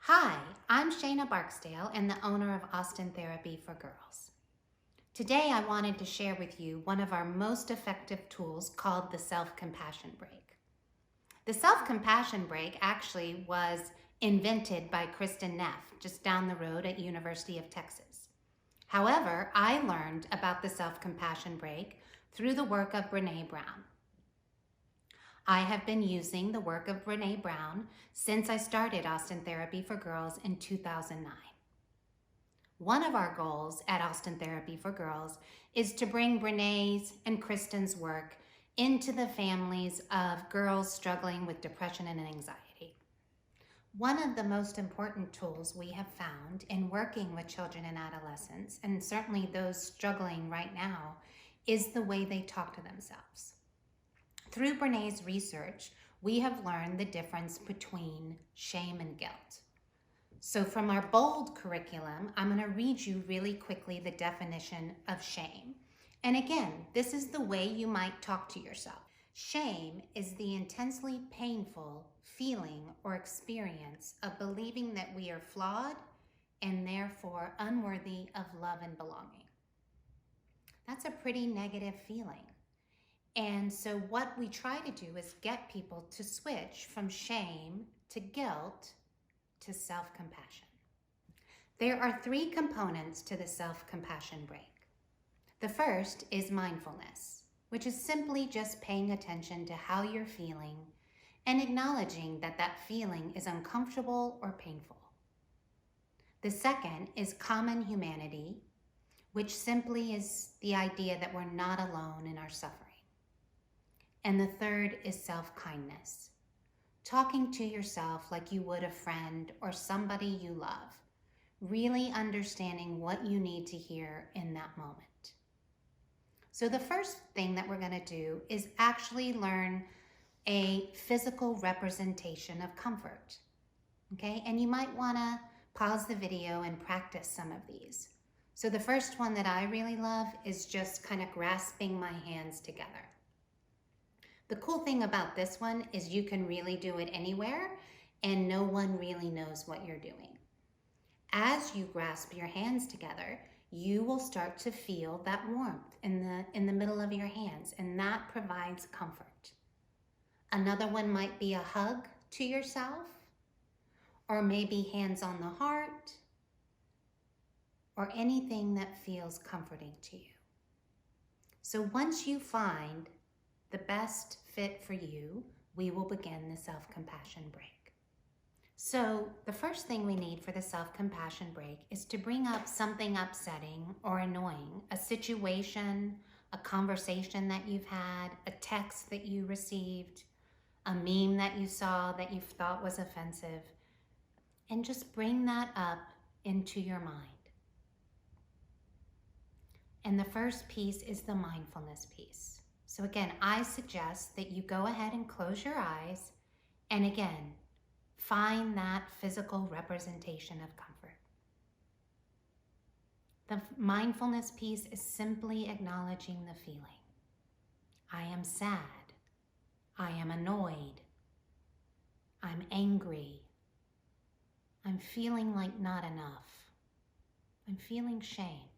Hi, I'm Shayna Barksdale and the owner of Austin Therapy for Girls. Today I wanted to share with you one of our most effective tools called the self-compassion break. The self-compassion break actually was invented by Kristen Neff just down the road at University of Texas. However, I learned about the self-compassion break through the work of Brene Brown. I have been using the work of Brene Brown since I started Austin Therapy for Girls in 2009. One of our goals at Austin Therapy for Girls is to bring Brene's and Kristen's work into the families of girls struggling with depression and anxiety. One of the most important tools we have found in working with children and adolescents, and certainly those struggling right now, is the way they talk to themselves. Through Brene's research, we have learned the difference between shame and guilt. So from our BOLD curriculum, I'm going to read you really quickly the definition of shame. And again, this is the way you might talk to yourself. Shame is the intensely painful feeling or experience of believing that we are flawed and therefore unworthy of love and belonging. That's a pretty negative feeling. And so what we try to do is get people to switch from shame to guilt to self-compassion. There are three components to the self-compassion break. The first is mindfulness, which is simply just paying attention to how you're feeling and acknowledging that that feeling is uncomfortable or painful. The second is common humanity, which simply is the idea that we're not alone in our suffering. And the third is self-kindness, talking to yourself like you would a friend or somebody you love, really understanding what you need to hear in that moment. So the first thing that we're going to do is actually learn a physical representation of comfort, okay? And you might want to pause the video and practice some of these. So the first one that I really love is just kind of grasping my hands together. The cool thing about this one is you can really do it anywhere and no one really knows what you're doing. As you grasp your hands together, you will start to feel that warmth in the middle of your hands, and that provides comfort. Another one might be a hug to yourself, or maybe hands on the heart, or anything that feels comforting to you. So once you find the best fit for you, we will begin the self-compassion break. So the first thing we need for the self-compassion break is to bring up something upsetting or annoying, a situation, a conversation that you've had, a text that you received, a meme that you saw that you thought was offensive, and just bring that up into your mind. And the first piece is the mindfulness piece. So again, I suggest that you go ahead and close your eyes and again, find that physical representation of comfort. The mindfulness piece is simply acknowledging the feeling. I am sad. I am annoyed. I'm angry. I'm feeling like not enough. I'm feeling shame.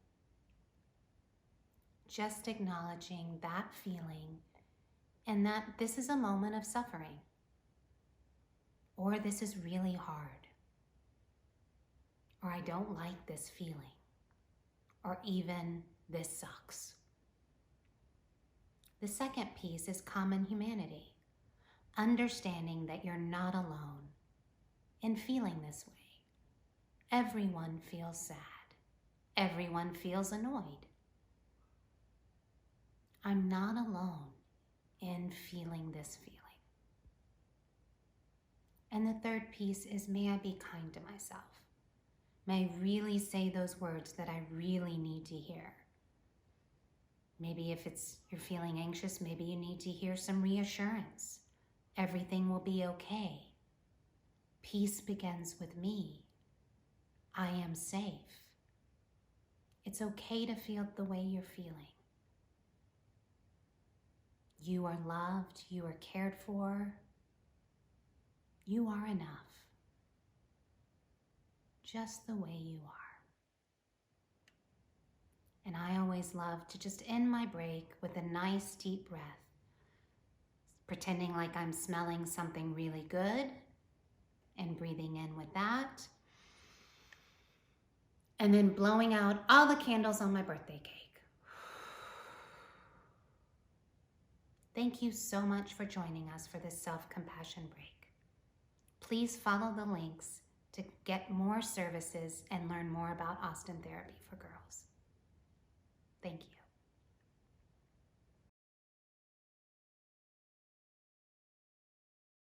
Just acknowledging that feeling and that this is a moment of suffering, or this is really hard, or I don't like this feeling, or even this sucks. The second piece is common humanity, understanding that you're not alone in feeling this way. Everyone feels sad. Everyone feels annoyed. I'm not alone in feeling this feeling. And the third piece is, may I be kind to myself? May I really say those words that I really need to hear? Maybe if you're feeling anxious, maybe you need to hear some reassurance. Everything will be okay. Peace begins with me. I am safe. It's okay to feel the way you're feeling. You are loved, you are cared for, you are enough. just the way you are. And I always love to just end my break with a nice deep breath, pretending like I'm smelling something really good and breathing in with that. And then blowing out all the candles on my birthday cake. Thank you so much for joining us for this self-compassion break. Please follow the links to get more services and learn more about Austin Therapy for Girls. Thank you.